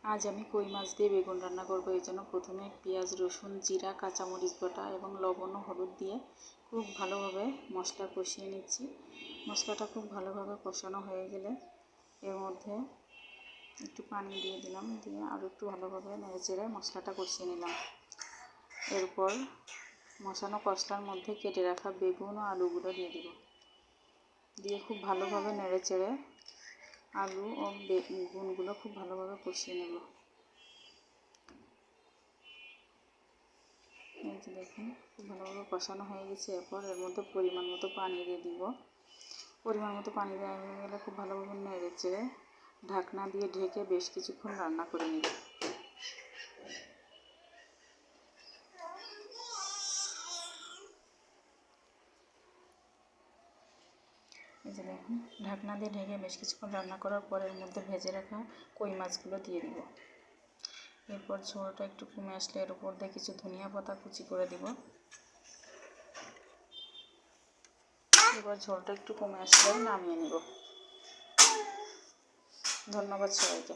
আজ আমি কই মাছ দিয়ে বেগুন রান্না করব। এই জন্য প্রথমে পেঁয়াজ, রসুন, জিরা, কাঁচামরিচ বাটা এবং লবণ ও হলুদ দিয়ে খুব ভালোভাবে মশলা কষিয়ে নিচ্ছি। মশলাটা খুব ভালোভাবে কষানো হয়ে গেলে এর মধ্যে একটু পানি দিয়ে দিলাম, দিয়ে আরও একটু ভালোভাবে নেড়েচেড়ে মশলাটা কষিয়ে নিলাম। এরপর মশানো কষলার মধ্যে কেটে রাখা বেগুন ও আলুগুলো দিয়ে দিব, দিয়ে খুব ভালোভাবে নেড়েচেড়ে আলু ও বেগুনগুলো খুব ভালোভাবে কষিয়ে নেব। এই যে দেখুন, খুব ভালোভাবে কষানো হয়ে গেছে। এরপর এর মধ্যে পরিমাণ মতো পানি দিয়ে দিব। পরিমাণ মতো পানি দেওয়া হয়ে গেলে খুব ভালোভাবে নেড়েচেড়ে ঢাকনা দিয়ে ঢেকে বেশ কিছুক্ষণ রান্না করে নিব। এই যে দেখুন, ঢাকনা দিয়ে ঢেকে বেশ কিছুক্ষণ রান্না করার পর এর মধ্যে ভেজে রাখা কই মাছগুলো দিয়ে দিব। এরপর ঝোলটা একটু কমে আসলে এর উপর দিয়ে কিছু ধনিয়া পাতা কুচি করে দিব। এবার ঝোলটা একটু কমে আসলে নামিয়ে নেব। ধন্যবাদ সবাইকে।